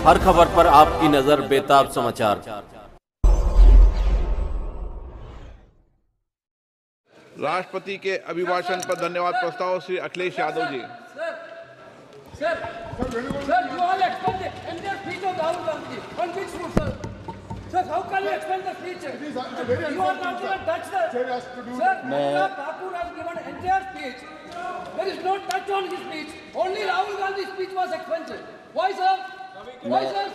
हर खबर पर आपकी नजर बेताब समाचार। राष्ट्रपति के अभिभाषण पर धन्यवाद प्रस्ताव Shri Akhilesh Yadav ji. Sir, you all explain the entire speech of Rahul Gandhi. On which route, sir? Sir, how can you explain the speech? You are not going to touch the... Sir, Anurag Thakur has given entire speech. There is no touch on his speech. Only Rahul Gandhi's speech was expunged. Why, sir? Why, sir?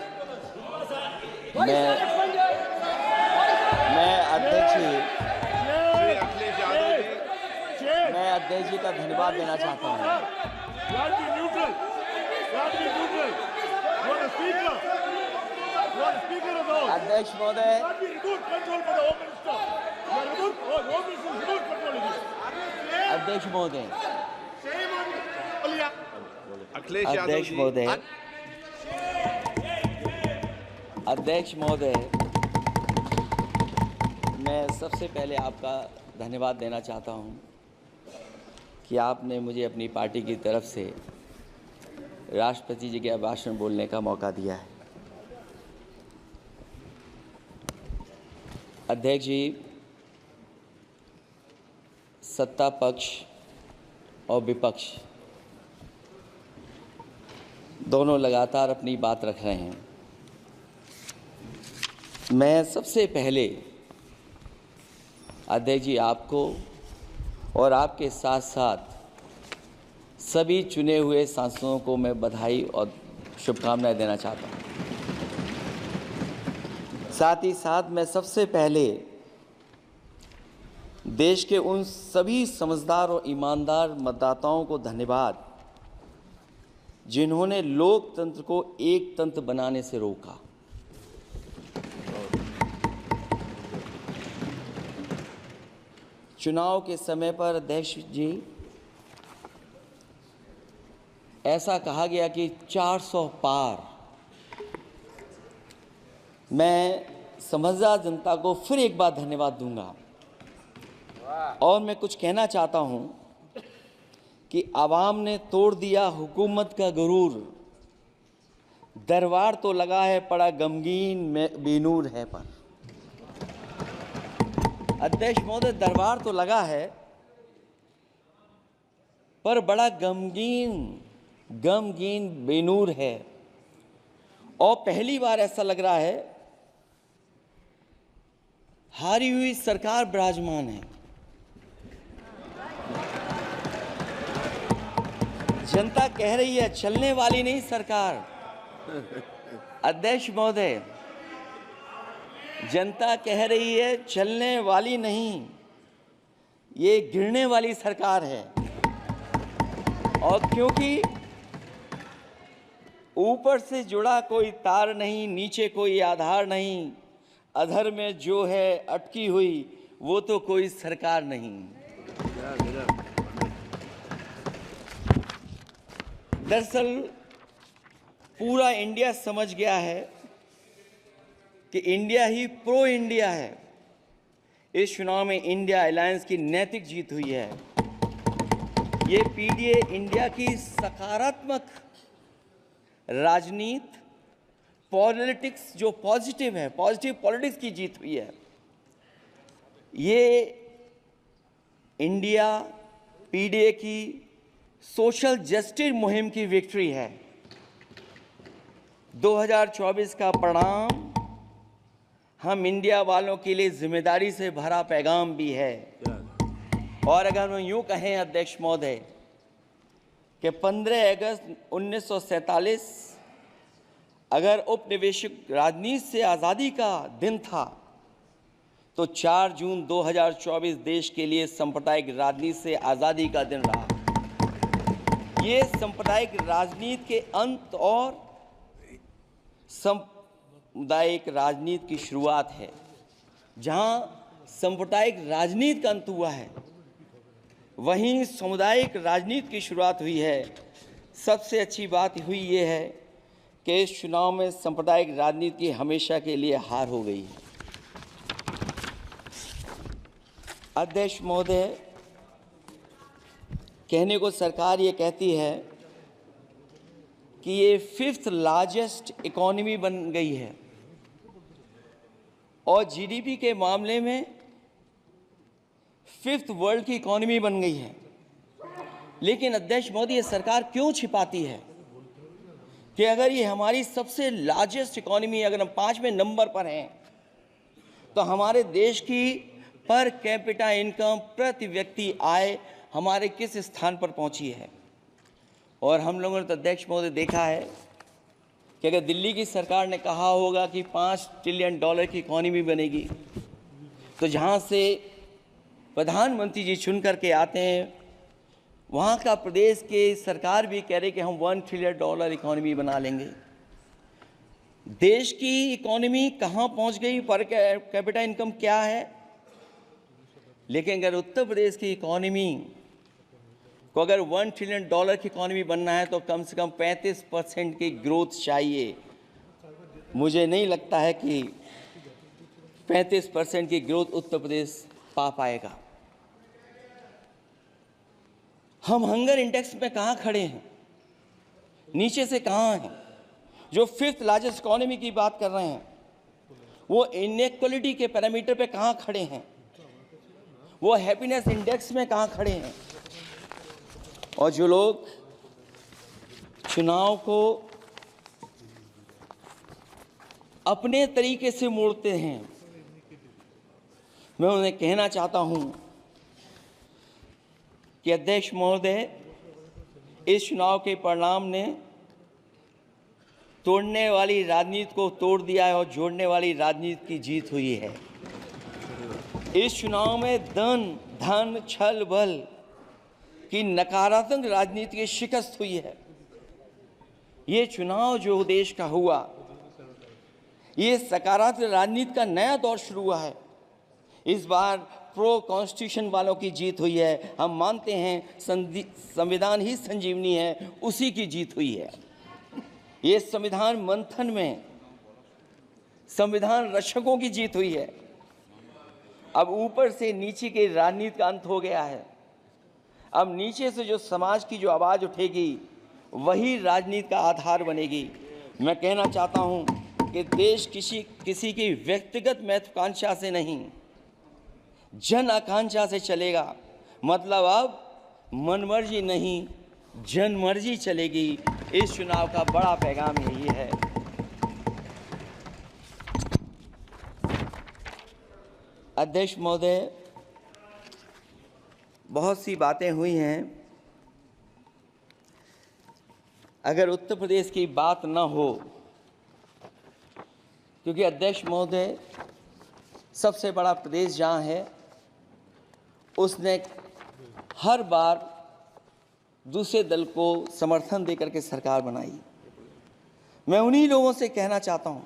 Why, sir, expunged? Why, sir? मैं अध्यक्ष श्री अखिलेश यादव जी। मैं अध्यक्ष जी का धन्यवाद देना चाहता हूँ। अध्यक्ष महोदय, अध्यक्ष महोदय, अखिलेश यादव अध्यक्ष जी। महोदय, अध्यक्ष महोदय, मैं सबसे पहले आपका धन्यवाद देना चाहता हूँ कि आपने मुझे अपनी पार्टी की तरफ से राष्ट्रपति जी के भाषण बोलने का मौका दिया है। अध्यक्ष जी, सत्ता पक्ष और विपक्ष दोनों लगातार अपनी बात रख रहे हैं। मैं सबसे पहले अध्यक्ष जी आपको और आपके साथ साथ सभी चुने हुए सांसदों को मैं बधाई और शुभकामनाएं देना चाहता हूं। साथ ही साथ मैं सबसे पहले देश के उन सभी समझदार और ईमानदार मतदाताओं को धन्यवाद जिन्होंने लोकतंत्र को एक तंत्र बनाने से रोका। चुनाव के समय पर अध्यक्ष जी ऐसा कहा गया कि 400 पार। मैं समझदार जनता को फिर एक बार धन्यवाद दूंगा और मैं कुछ कहना चाहता हूं कि आवाम ने तोड़ दिया हुकूमत का गुरूर, दरबार तो लगा है पड़ा गमगीन में बेनूर है पर। अध्यक्ष महोदय, दरबार तो लगा है पर बड़ा गमगीन बेनूर है और पहली बार ऐसा लग रहा है हारी हुई सरकार विराजमान है। जनता कह रही है चलने वाली नहीं सरकार। अध्यक्ष महोदय, जनता कह रही है चलने वाली नहीं, ये गिरने वाली सरकार है। और क्योंकि ऊपर से जुड़ा कोई तार नहीं, नीचे कोई आधार नहीं, अधर में जो है अटकी हुई वो तो कोई सरकार नहीं। दरअसल पूरा इंडिया समझ गया है कि इंडिया ही प्रो इंडिया है। इस चुनाव में इंडिया अलायंस की नैतिक जीत हुई है। ये पीडीए इंडिया की सकारात्मक राजनीति, पॉलिटिक्स जो पॉजिटिव है, पॉजिटिव पॉलिटिक्स की जीत हुई है। ये इंडिया पीडीए की सोशल जस्टिस मुहिम की विक्ट्री है। 2024 का परिणाम हम इंडिया वालों के लिए जिम्मेदारी से भरा पैगाम भी है। और अगर हम यूँ कहें अध्यक्ष महोदय कि 15 अगस्त 1947 अगर उपनिवेशिक राजनीति से आज़ादी का दिन था तो 4 जून 2024 देश के लिए सांप्रदायिक राजनीति से आज़ादी का दिन रहा। ये सांप्रदायिक राजनीति के अंत और सामुदायिक राजनीति की शुरुआत है। जहां सांप्रदायिक राजनीति का अंत हुआ है वहीं सामुदायिक राजनीति की शुरुआत हुई है। सबसे अच्छी बात हुई ये है कि इस चुनाव में सांप्रदायिक राजनीति की हमेशा के लिए हार हो गई है। अध्यक्ष महोदय, कहने को सरकार ये कहती है कि ये 5th लार्जेस्ट इकोनॉमी बन गई है और जीडीपी के मामले में 5th वर्ल्ड की इकोनॉमी बन गई है। लेकिन अध्यक्ष मोदी, ये सरकार क्यों छिपाती है कि अगर ये हमारी सबसे लार्जेस्ट इकोनॉमी, अगर हम 5वें नंबर पर हैं, तो हमारे देश की पर कैपिटा इनकम, प्रति व्यक्ति आय हमारे किस स्थान पर पहुंची है। और हम लोगों ने तो अध्यक्ष महोदय देखा है कि अगर दिल्ली की सरकार ने कहा होगा कि $5 ट्रिलियन की इकोनॉमी बनेगी, तो जहां से प्रधानमंत्री जी चुन करके आते हैं, वहाँ का प्रदेश के सरकार भी कह रहे कि हम $1 ट्रिलियन इकोनॉमी बना लेंगे। देश की इकोनॉमी कहाँ पहुँच गई, पर कैपिटा इनकम क्या है। लेकिन अगर उत्तर प्रदेश की इकोनॉमी को अगर $1 ट्रिलियन की इकोनॉमी बनना है तो कम से कम 35% की ग्रोथ चाहिए। मुझे नहीं लगता है कि 35% की ग्रोथ उत्तर प्रदेश पा पाएगा। हम हंगर इंडेक्स में कहाँ खड़े हैं, नीचे से कहाँ हैं। जो 5th लार्जेस्ट इकोनॉमी की बात कर रहे हैं, वो इनइक्वालिटी के पैरामीटर पे कहाँ खड़े हैं, वो हैप्पीनेस इंडेक्स में कहाँ खड़े हैं। और जो लोग चुनाव को अपने तरीके से मोड़ते हैं, मैं उन्हें कहना चाहता हूं कि अध्यक्ष महोदय, इस चुनाव के परिणाम ने तोड़ने वाली राजनीति को तोड़ दिया है और जोड़ने वाली राजनीति की जीत हुई है। इस चुनाव में धन छल बल की नकारात्मक राजनीति की शिकस्त हुई है। ये चुनाव जो देश का हुआ, ये सकारात्मक राजनीति का नया दौर शुरू हुआ है। इस बार प्रो कॉन्स्टिट्यूशन वालों की जीत हुई है। हम मानते हैं संविधान ही संजीवनी है, उसी की जीत हुई है। ये संविधान मंथन में संविधान रक्षकों की जीत हुई है। अब ऊपर से नीचे की राजनीति का अंत हो गया है। अब नीचे से जो समाज की जो आवाज़ उठेगी, वही राजनीति का आधार बनेगी। मैं कहना चाहता हूं कि देश किसी की व्यक्तिगत महत्वाकांक्षा से नहीं, जन आकांक्षा से चलेगा। मतलब अब मनमर्जी नहीं, जनमर्जी चलेगी। इस चुनाव का बड़ा पैगाम यही है। अध्यक्ष महोदय, बहुत सी बातें हुई हैं। अगर उत्तर प्रदेश की बात न हो, क्योंकि अध्यक्ष महोदय सबसे बड़ा प्रदेश जहाँ है, उसने हर बार दूसरे दल को समर्थन देकर के सरकार बनाई। मैं उन्हीं लोगों से कहना चाहता हूँ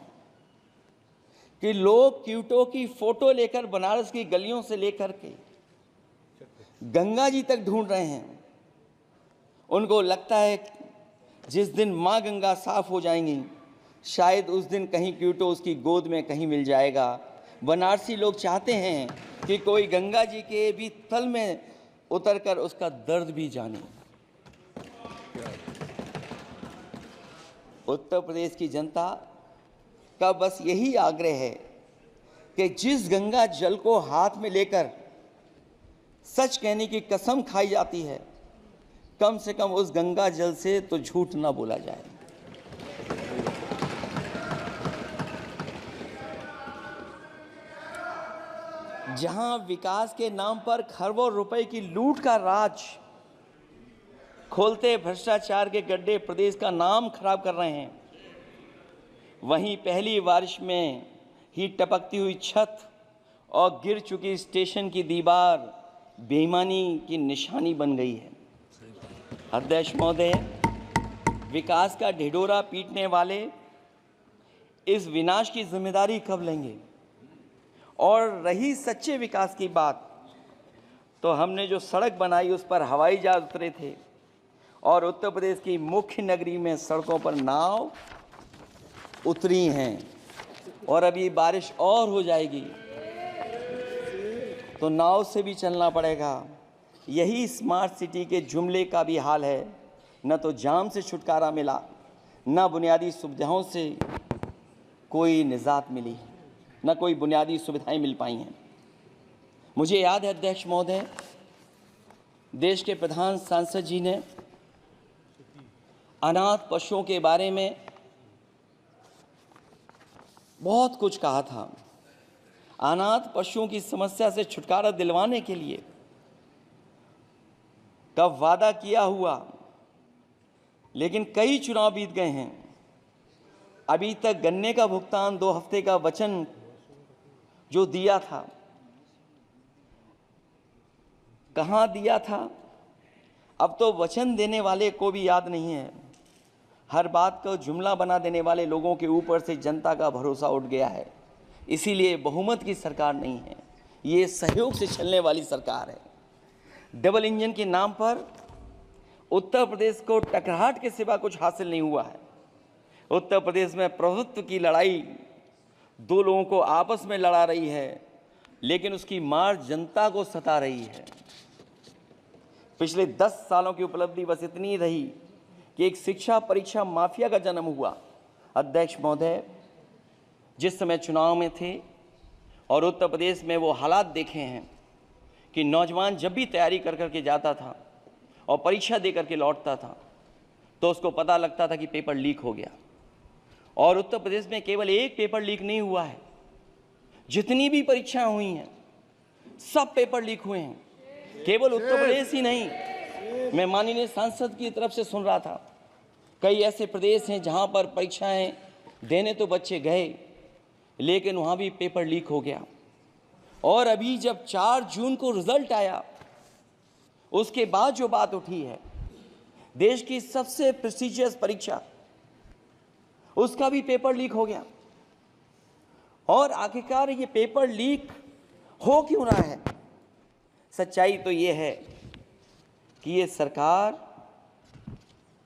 कि लोग क्यूटो की फोटो लेकर बनारस की गलियों से लेकर के गंगा जी तक ढूंढ रहे हैं। उनको लगता है जिस दिन माँ गंगा साफ हो जाएंगी, शायद उस दिन कहीं क्यूटो उसकी गोद में कहीं मिल जाएगा। बनारसी लोग चाहते हैं कि कोई गंगा जी के भी तल में उतरकर उसका दर्द भी जाने। उत्तर प्रदेश की जनता का बस यही आग्रह है कि जिस गंगा जल को हाथ में लेकर सच कहने की कसम खाई जाती है, कम से कम उस गंगा जल से तो झूठ ना बोला जाए। जहां विकास के नाम पर खरबों रुपए की लूट का राज खोलते भ्रष्टाचार के गड्ढे प्रदेश का नाम खराब कर रहे हैं, वहीं पहली बारिश में ही टपकती हुई छत और गिर चुकी स्टेशन की दीवार बेईमानी की निशानी बन गई है। अध्यक्ष महोदय, विकास का ढिढोरा पीटने वाले इस विनाश की जिम्मेदारी कब लेंगे? और रही सच्चे विकास की बात, तो हमने जो सड़क बनाई उस पर हवाई जहाज उतरे थे और उत्तर प्रदेश की मुख्य नगरी में सड़कों पर नाव उतरी हैं। और अभी बारिश और हो जाएगी तो नाव से भी चलना पड़ेगा। यही स्मार्ट सिटी के जुमले का भी हाल है। न तो जाम से छुटकारा मिला, ना बुनियादी सुविधाओं से कोई निजात मिली, ना कोई बुनियादी सुविधाएं मिल पाई हैं। मुझे याद है अध्यक्ष महोदय, देश के प्रधान सांसद जी ने अनाथ पशुओं के बारे में बहुत कुछ कहा था। अनाथ पशुओं की समस्या से छुटकारा दिलवाने के लिए कब वादा किया हुआ, लेकिन कई चुनाव बीत गए हैं, अभी तक गन्ने का भुगतान 2 हफ्ते का वचन जो दिया था, कहाँ दिया था? अब तो वचन देने वाले को भी याद नहीं है। हर बात को जुमला बना देने वाले लोगों के ऊपर से जनता का भरोसा उठ गया है। इसीलिए बहुमत की सरकार नहीं है, ये सहयोग से चलने वाली सरकार है। डबल इंजन के नाम पर उत्तर प्रदेश को टकराहट के सिवा कुछ हासिल नहीं हुआ है। उत्तर प्रदेश में प्रभुत्व की लड़ाई 2 लोगों को आपस में लड़ा रही है, लेकिन उसकी मार जनता को सता रही है। पिछले 10 सालों की उपलब्धि बस इतनी रही कि एक शिक्षा परीक्षा माफिया का जन्म हुआ। अध्यक्ष महोदय, जिस समय चुनाव में थे और उत्तर प्रदेश में वो हालात देखे हैं कि नौजवान जब भी तैयारी कर करके जाता था और परीक्षा दे करके लौटता था तो उसको पता लगता था कि पेपर लीक हो गया। और उत्तर प्रदेश में केवल एक पेपर लीक नहीं हुआ है, जितनी भी परीक्षाएं हुई हैं सब पेपर लीक हुए हैं। केवल उत्तर प्रदेश ही नहीं, मैं माननीय सांसद की तरफ से सुन रहा था, कई ऐसे प्रदेश हैं जहां पर परीक्षाएं देने तो बच्चे गए, लेकिन वहां भी पेपर लीक हो गया। और अभी जब 4 जून को रिजल्ट आया, उसके बाद जो बात उठी है, देश की सबसे प्रेस्टिजियस परीक्षा, उसका भी पेपर लीक हो गया। और आखिरकार ये पेपर लीक हो क्यों रहा है? सच्चाई तो ये है कि ये सरकार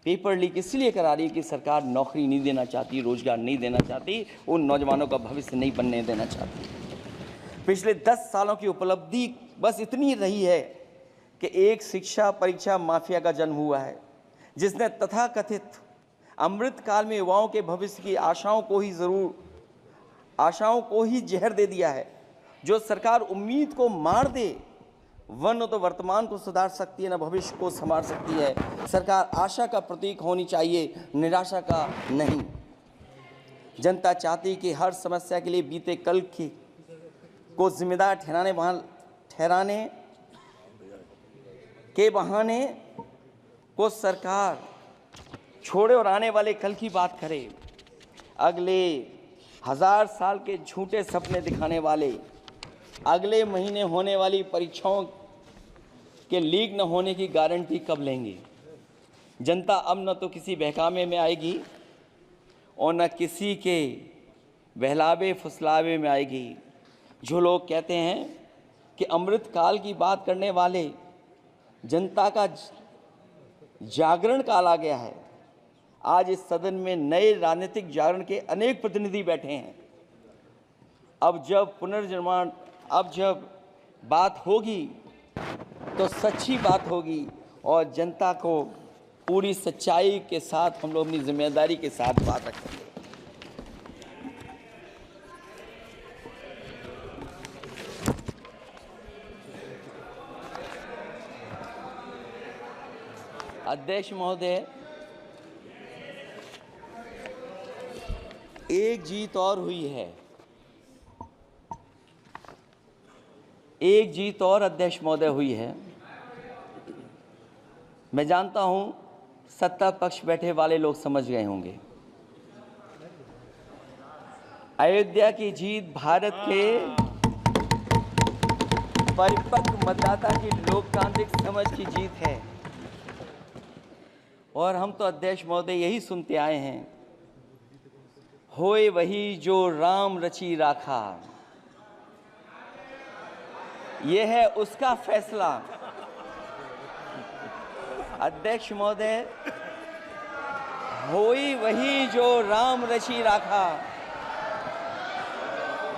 पेपर लीक इसलिए करा रही है कि सरकार नौकरी नहीं देना चाहती, रोजगार नहीं देना चाहती, उन नौजवानों का भविष्य नहीं बनने देना चाहती। पिछले 10 सालों की उपलब्धि बस इतनी रही है कि एक शिक्षा परीक्षा माफिया का जन्म हुआ है, जिसने तथाकथित अमृत काल में युवाओं के भविष्य की आशाओं को ही जहर दे दिया है। जो सरकार उम्मीद को मार दे, वरना तो वर्तमान को सुधार सकती है, न भविष्य को संभाल सकती है। सरकार आशा का प्रतीक होनी चाहिए, निराशा का नहीं। जनता चाहती कि हर समस्या के लिए बीते कल को जिम्मेदार ठहराने के बहाने को सरकार छोड़े और आने वाले कल की बात करे। अगले 1000 साल के झूठे सपने दिखाने वाले, अगले महीने होने वाली परीक्षाओं के लीक न होने की गारंटी कब लेंगे? जनता अब न तो किसी बहकावे में आएगी और न किसी के बहलावे फुसलावे में आएगी। जो लोग कहते हैं कि अमृत काल की बात करने वाले, जनता का जागरण काल आ गया है। आज इस सदन में नए राजनीतिक जागरण के अनेक प्रतिनिधि बैठे हैं। अब जब बात होगी तो सच्ची बात होगी और जनता को पूरी सच्चाई के साथ हम लोग अपनी जिम्मेदारी के साथ बात रखेंगे। अध्यक्ष महोदय, एक जीत और हुई है, एक जीत और अध्यक्ष महोदय हुई है। मैं जानता हूं सत्ता पक्ष बैठे वाले लोग समझ गए होंगे। अयोध्या की जीत भारत के परिपक्व मतदाता की लोकतांत्रिक समझ की जीत है। और हम तो अध्यक्ष महोदय यही सुनते आए हैं, होए वही जो राम रची राखा, यह है उसका फैसला। अध्यक्ष महोदय, होई वही जो राम रची राखा,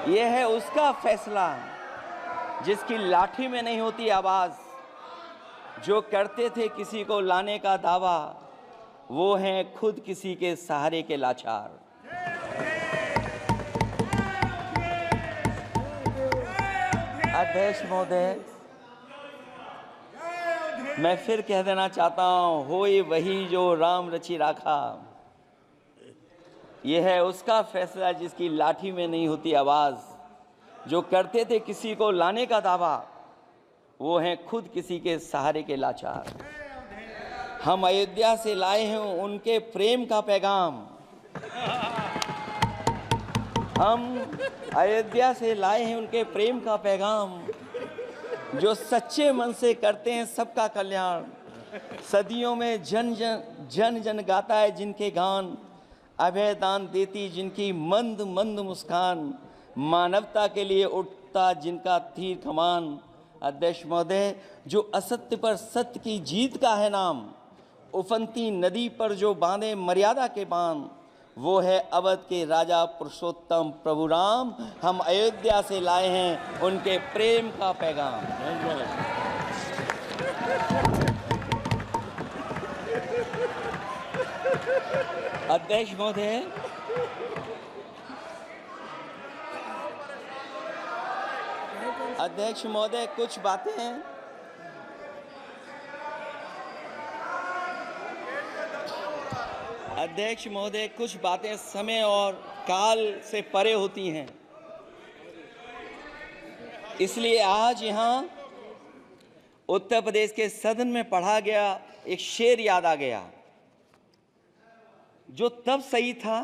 यह है उसका फैसला। जिसकी लाठी में नहीं होती आवाज, जो करते थे किसी को लाने का दावा, वो हैं खुद किसी के सहारे के लाचार। अध्यक्ष महोदय, मैं फिर कह देना चाहता हूं, होई वही जो राम रचि राखा। यह है उसका फैसला जिसकी लाठी में नहीं होती आवाज। जो करते थे किसी को लाने का दावा, वो हैं खुद किसी के सहारे के लाचार। हम अयोध्या से लाए हैं उनके प्रेम का पैगाम। हम अयोध्या से लाए हैं उनके प्रेम का पैगाम, जो सच्चे मन से करते हैं सबका कल्याण। सदियों में जन जन गाता है जिनके गान, अभय दान देती जिनकी मंद मंद मुस्कान, मानवता के लिए उठता जिनका तीर कमान। अध्यक्ष महोदय, जो असत्य पर सत्य की जीत का है नाम, उफनती नदी पर जो बांधे मर्यादा के बांध, वो है अवध के राजा पुरुषोत्तम प्रभु राम। हम अयोध्या से लाए हैं उनके प्रेम का पैगाम। अध्यक्ष महोदय, अध्यक्ष महोदय, कुछ बातें हैं। अध्यक्ष महोदय, कुछ बातें समय और काल से परे होती हैं, इसलिए आज यहाँ उत्तर प्रदेश के सदन में पढ़ा गया एक शेर याद आ गया, जो तब सही था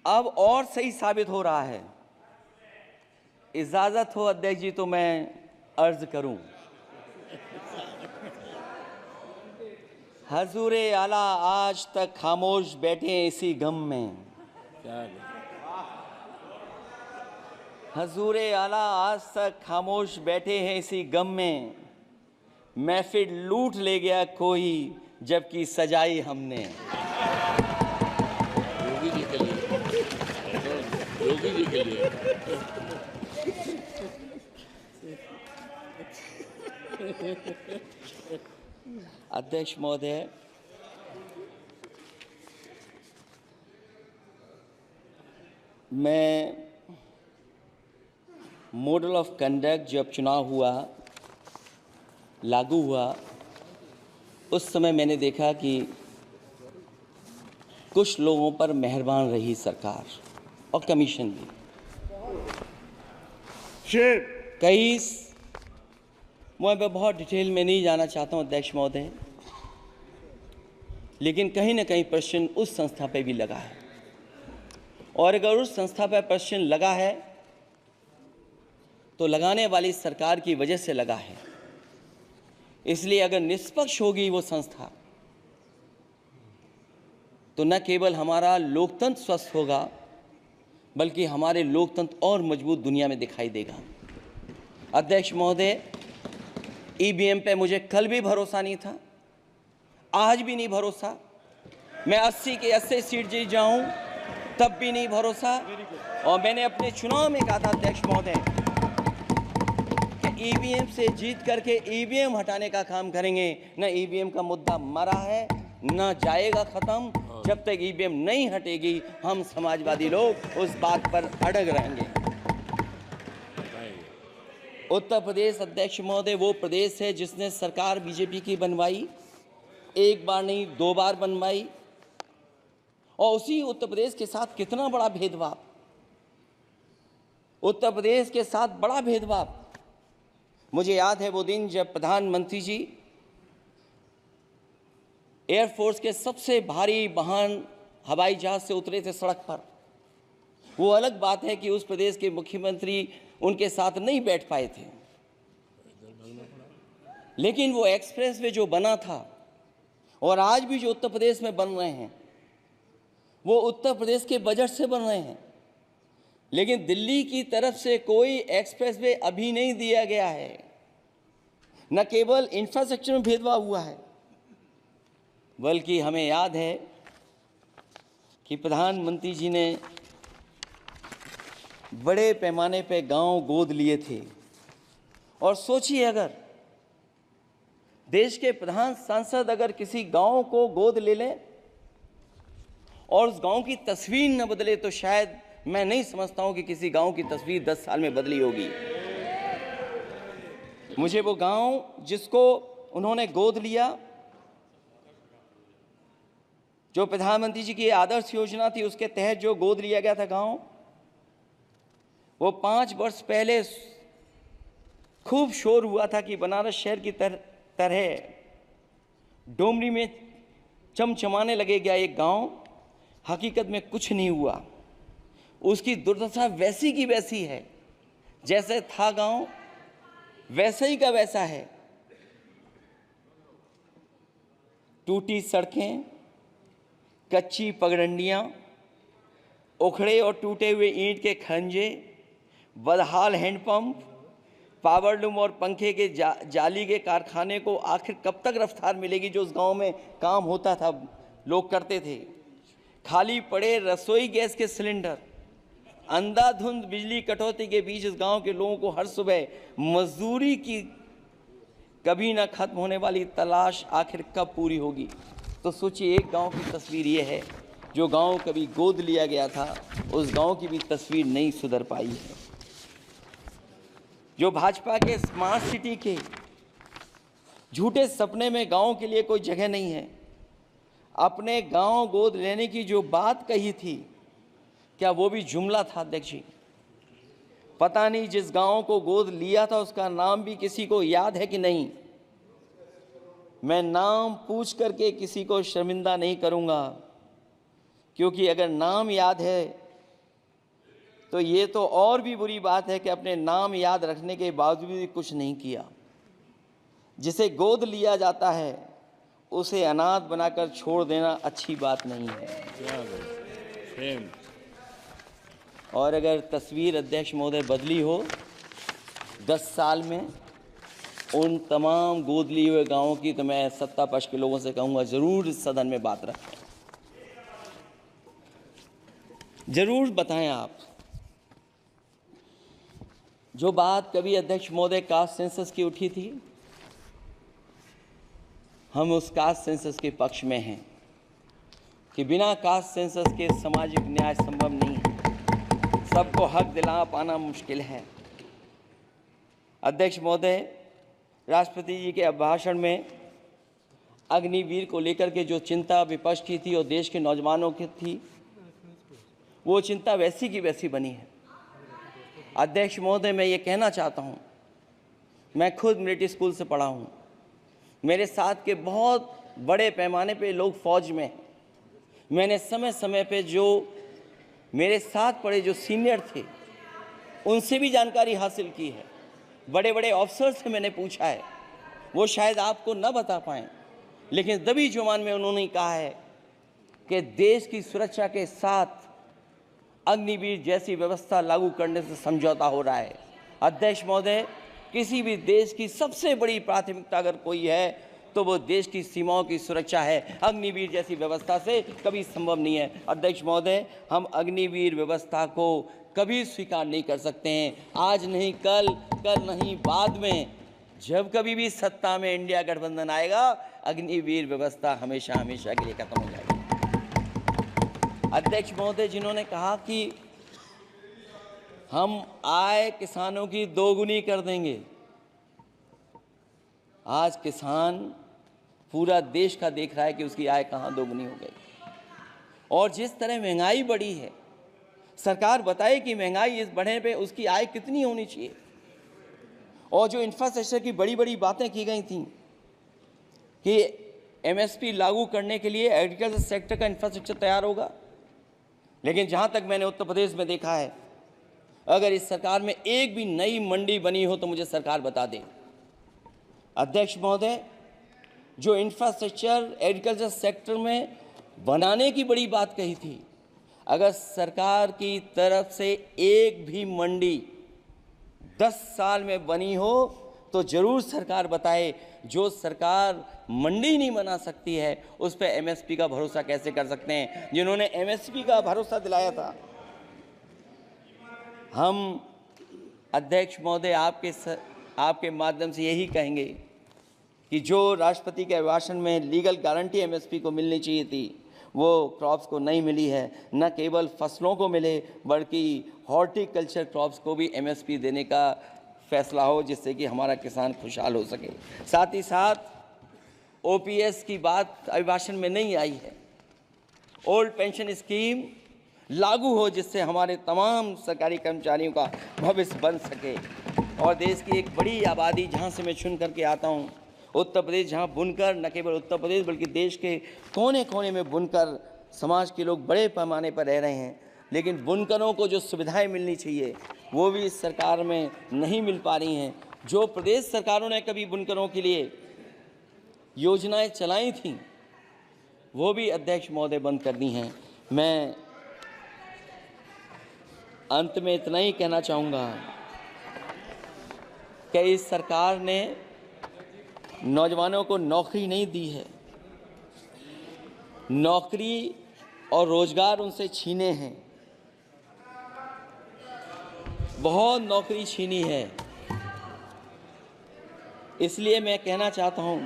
अब और सही साबित हो रहा है। इजाजत हो अध्यक्ष जी तो मैं अर्ज करूं। हजूरे आला आज तक खामोश बैठे इसी गम में। हजूरे आला आज तक खामोश बैठे हैं इसी गम में। महफिल लूट ले गया कोई जबकि सजाई हमने। योगी जी के लिए, योगी जी के लिए। अध्यक्ष महोदय, मैं मॉडल ऑफ कंडक्ट जब चुनाव हुआ, लागू हुआ, उस समय मैंने देखा कि कुछ लोगों पर मेहरबान रही सरकार और कमीशन भी। कई मैं बहुत डिटेल में नहीं जाना चाहता हूं अध्यक्ष महोदय, लेकिन कहीं ना कहीं प्रश्न उस संस्था पे भी लगा है, और अगर उस संस्था पर प्रश्न लगा है तो लगाने वाली सरकार की वजह से लगा है। इसलिए अगर निष्पक्ष होगी वो संस्था तो न केवल हमारा लोकतंत्र स्वस्थ होगा, बल्कि हमारे लोकतंत्र और मजबूत दुनिया में दिखाई देगा। अध्यक्ष महोदय, ईवीएम पे मुझे कल भी भरोसा नहीं था, आज भी नहीं भरोसा। मैं 80 के 80 सीट जीत जाऊं तब भी नहीं भरोसा। और मैंने अपने चुनाव में कहा था अध्यक्ष महोदय कि ईवीएम से जीत करके ईवीएम हटाने का काम करेंगे। न ईवीएम का मुद्दा मरा है, न जाएगा खत्म। जब तक ईवीएम नहीं हटेगी हम समाजवादी लोग उस बात पर अड़ग रहेंगे। उत्तर प्रदेश अध्यक्ष महोदय वो प्रदेश है जिसने सरकार बीजेपी की बनवाई, एक बार नहीं 2 बार बनवाई, और उसी उत्तर प्रदेश के साथ कितना बड़ा भेदभाव, उत्तर प्रदेश के साथ बड़ा भेदभाव। मुझे याद है वो दिन जब प्रधानमंत्री जी एयरफोर्स के सबसे भारी वाहन हवाई जहाज से उतरे थे सड़क पर। वो अलग बात है कि उस प्रदेश के मुख्यमंत्री उनके साथ नहीं बैठ पाए थे, लेकिन वो एक्सप्रेस वे जो बना था और आज भी जो उत्तर प्रदेश में बन रहे हैं वो उत्तर प्रदेश के बजट से बन रहे हैं। लेकिन दिल्ली की तरफ से कोई एक्सप्रेस वे अभी नहीं दिया गया है। न केवल इंफ्रास्ट्रक्चर में भेदभाव हुआ है, बल्कि हमें याद है कि प्रधानमंत्री जी ने बड़े पैमाने पे गांव गोद लिए थे। और सोचिए अगर देश के प्रधान सांसद अगर किसी गांव को गोद ले लें और उस गांव की तस्वीर न बदले तो शायद मैं नहीं समझता हूं कि किसी गांव की तस्वीर 10 साल में बदली होगी। मुझे वो गांव जिसको उन्होंने गोद लिया, जो प्रधानमंत्री जी की आदर्श योजना थी उसके तहत जो गोद लिया गया था गांव, वो 5 वर्ष पहले खूब शोर हुआ था कि बनारस शहर की तरह डोमरी में चमचमाने लगेगा एक गांव। हकीकत में कुछ नहीं हुआ। उसकी दुर्दशा वैसी की वैसी है, जैसे था गांव वैसा ही का वैसा है। टूटी सड़कें, कच्ची पगडंडियां, उखड़े और टूटे हुए ईंट के खंजे, बदहाल हैंडपंप, पावरलूम और पंखे के जाली के कारखाने को आखिर कब तक रफ्तार मिलेगी जो उस गांव में काम होता था, लोग करते थे। खाली पड़े रसोई गैस के सिलेंडर, अंधाधुंध बिजली कटौती के बीच इस गांव के लोगों को हर सुबह मजदूरी की कभी ना खत्म होने वाली तलाश आखिर कब पूरी होगी। तो सोचिए, एक गांव की तस्वीर ये है। जो गांव कभी गोद लिया गया था उस गांव की भी तस्वीर नहीं सुधर पाई है। जो भाजपा के स्मार्ट सिटी के झूठे सपने में गांव के लिए कोई जगह नहीं है। अपने गांव गोद लेने की जो बात कही थी, क्या वो भी जुमला था अध्यक्ष जी? पता नहीं जिस गांव को गोद लिया था उसका नाम भी किसी को याद है कि नहीं। मैं नाम पूछ करके किसी को शर्मिंदा नहीं करूंगा, क्योंकि अगर नाम याद है तो ये तो और भी बुरी बात है कि अपने नाम याद रखने के बावजूद भी कुछ नहीं किया। जिसे गोद लिया जाता है उसे अनाथ बनाकर छोड़ देना अच्छी बात नहीं है। और अगर तस्वीर अध्यक्ष महोदय बदली हो 10 साल में उन तमाम गोद लिए हुए गांवों की, तो मैं सत्ता पक्ष के लोगों से कहूंगा जरूर इस सदन में बात रखें, जरूर बताएं आप। जो बात कभी अध्यक्ष महोदय कास्ट सेंसस की उठी थी, हम उस कास्ट सेंसस के पक्ष में हैं कि बिना कास्ट सेंसस के सामाजिक न्याय संभव नहीं है। सबको हक दिला पाना मुश्किल है। अध्यक्ष महोदय, राष्ट्रपति जी के अभिभाषण में अग्निवीर को लेकर के जो चिंता विपक्ष की थी और देश के नौजवानों की थी, वो चिंता वैसी की वैसी बनी है। अध्यक्ष महोदय, मैं ये कहना चाहता हूँ, मैं खुद मिलिट्री स्कूल से पढ़ा हूँ। मेरे साथ के बहुत बड़े पैमाने पे लोग फौज में हैं। मैंने समय समय पे जो मेरे साथ पढ़े जो सीनियर थे उनसे भी जानकारी हासिल की है। बड़े बड़े ऑफिसर से मैंने पूछा है, वो शायद आपको न बता पाएँ, लेकिन दबी जुबान में उन्होंने कहा है कि देश की सुरक्षा के साथ अग्निवीर जैसी व्यवस्था लागू करने से समझौता हो रहा है। अध्यक्ष महोदय, किसी भी देश की सबसे बड़ी प्राथमिकता अगर कोई है तो वो देश की सीमाओं की सुरक्षा है। अग्निवीर जैसी व्यवस्था से कभी संभव नहीं है। अध्यक्ष महोदय, हम अग्निवीर व्यवस्था को कभी स्वीकार नहीं कर सकते हैं। आज नहीं कल, कल नहीं बाद में, जब कभी भी सत्ता में इंडिया गठबंधन आएगा, अग्निवीर व्यवस्था हमेशा हमेशा के लिए खत्म हो जाएगी। अध्यक्ष महोदय, जिन्होंने कहा कि हम आय किसानों की दोगुनी कर देंगे, आज किसान पूरा देश का देख रहा है कि उसकी आय कहाँ दोगुनी हो गई। और जिस तरह महंगाई बढ़ी है, सरकार बताए कि महंगाई इस बढ़ने पे उसकी आय कितनी होनी चाहिए। और जो इंफ्रास्ट्रक्चर की बड़ी बड़ी बातें की गई थी कि एमएसपी लागू करने के लिए एग्रीकल्चर सेक्टर का इंफ्रास्ट्रक्चर तैयार होगा, लेकिन जहाँ तक मैंने उत्तर प्रदेश में देखा है, अगर इस सरकार में एक भी नई मंडी बनी हो तो मुझे सरकार बता दे। अध्यक्ष महोदय, जो इंफ्रास्ट्रक्चर एग्रीकल्चर सेक्टर में बनाने की बड़ी बात कही थी, अगर सरकार की तरफ से एक भी मंडी 10 साल में बनी हो तो जरूर सरकार बताए। जो सरकार मंडी नहीं बना सकती है उस पर एमएसपी का भरोसा कैसे कर सकते हैं? जिन्होंने एमएसपी का भरोसा दिलाया था। हम अध्यक्ष महोदय आपके माध्यम से यही कहेंगे कि जो राष्ट्रपति के अभिभाषण में लीगल गारंटी एमएसपी को मिलनी चाहिए थी वो क्रॉप्स को नहीं मिली है। न केवल फसलों को मिले बल्कि हॉर्टिकल्चर क्रॉप्स को भी एमएसपी देने का फैसला हो, जिससे कि हमारा किसान खुशहाल हो सके। साथ ही साथ ओपीएस की बात अभिभाषण में नहीं आई है। ओल्ड पेंशन स्कीम लागू हो, जिससे हमारे तमाम सरकारी कर्मचारियों का भविष्य बन सके। और देश की एक बड़ी आबादी जहाँ से मैं चुन करके आता हूँ, उत्तर प्रदेश, जहाँ बुनकर, न केवल उत्तर प्रदेश बल्कि देश के कोने कोने में बुनकर समाज के लोग बड़े पैमाने पर रह रहे हैं, लेकिन बुनकरों को जो सुविधाएं मिलनी चाहिए वो भी इस सरकार में नहीं मिल पा रही हैं। जो प्रदेश सरकारों ने कभी बुनकरों के लिए योजनाएं चलाई थीं वो भी अध्यक्ष महोदय बंद कर दी हैं। मैं अंत में इतना ही कहना चाहूँगा कि इस सरकार ने नौजवानों को नौकरी नहीं दी है, नौकरी और रोजगार उनसे छीने हैं, बहुत नौकरी छीनी है। इसलिए मैं कहना चाहता हूं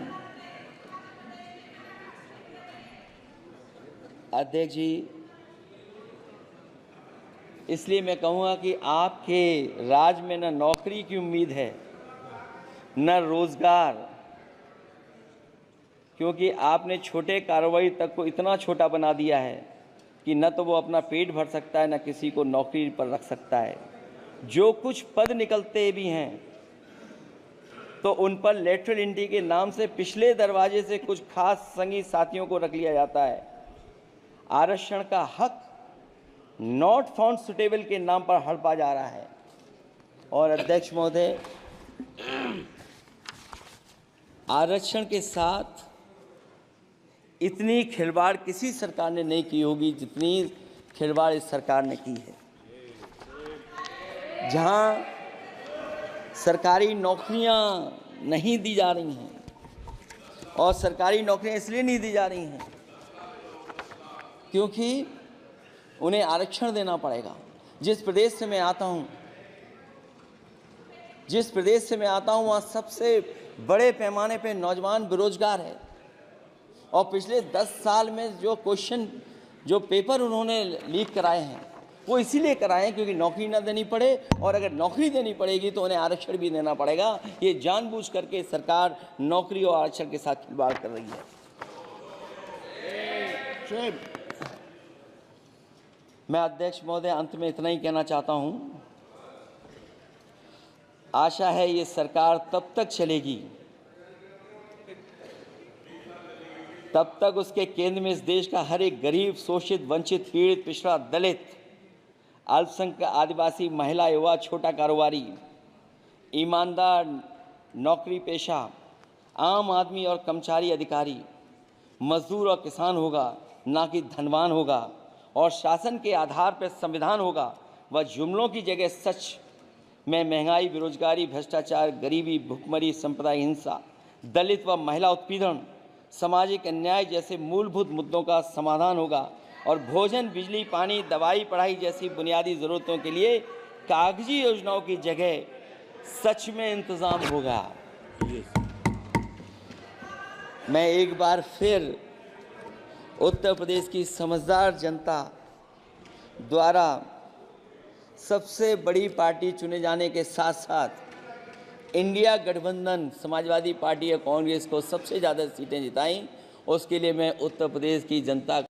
अध्यक्ष जी, इसलिए मैं कहूँगा कि आपके राज में न नौकरी की उम्मीद है न रोजगार, क्योंकि आपने छोटे कारोबारी तक को इतना छोटा बना दिया है कि न तो वो अपना पेट भर सकता है न किसी को नौकरी पर रख सकता है। जो कुछ पद निकलते भी हैं तो उन पर लेटरल एंट्री के नाम से पिछले दरवाजे से कुछ खास संगी साथियों को रख लिया जाता है। आरक्षण का हक नॉट फाउंड सुटेबल के नाम पर हड़पा जा रहा है। और अध्यक्ष महोदय, आरक्षण के साथ इतनी खिलवाड़ किसी सरकार ने नहीं की होगी जितनी खिलवाड़ इस सरकार ने की है। जहां सरकारी नौकरियां नहीं दी जा रही हैं, और सरकारी नौकरियां इसलिए नहीं दी जा रही हैं क्योंकि उन्हें आरक्षण देना पड़ेगा। जिस प्रदेश से मैं आता हूं वहाँ सबसे बड़े पैमाने पे नौजवान बेरोजगार है। और पिछले 10 साल में जो पेपर उन्होंने लीक कराए हैं वो इसीलिए कराए हैं क्योंकि नौकरी ना देनी पड़े, और अगर नौकरी देनी पड़ेगी तो उन्हें आरक्षण भी देना पड़ेगा। ये जानबूझ करके सरकार नौकरी और आरक्षण के साथ खिलवाड़ कर रही है। मैं अध्यक्ष महोदय अंत में इतना ही कहना चाहता हूं, आशा है ये सरकार तब तक चलेगी तब तक उसके केंद्र में इस देश का हर एक गरीब, शोषित, वंचित, पीड़ित, पिछड़ा, दलित, अल्पसंख्यक, आदिवासी, महिला, युवा, छोटा कारोबारी, ईमानदार, नौकरी पेशा, आम आदमी और कर्मचारी अधिकारी, मजदूर और किसान होगा, ना कि धनवान होगा। और शासन के आधार पर संविधान होगा। वह जुमलों की जगह सच में महंगाई, बेरोजगारी, भ्रष्टाचार, गरीबी, भुखमरी, सांप्रदायिक हिंसा, दलित व महिला उत्पीड़न, सामाजिक अन्याय जैसे मूलभूत मुद्दों का समाधान होगा। और भोजन, बिजली, पानी, दवाई, पढ़ाई जैसी बुनियादी ज़रूरतों के लिए कागजी योजनाओं की जगह सच में इंतज़ाम होगा। मैं एक बार फिर उत्तर प्रदेश की समझदार जनता द्वारा सबसे बड़ी पार्टी चुने जाने के साथ साथ इंडिया गठबंधन समाजवादी पार्टी या कांग्रेस को सबसे ज़्यादा सीटें जिताई, उसके लिए मैं उत्तर प्रदेश की जनता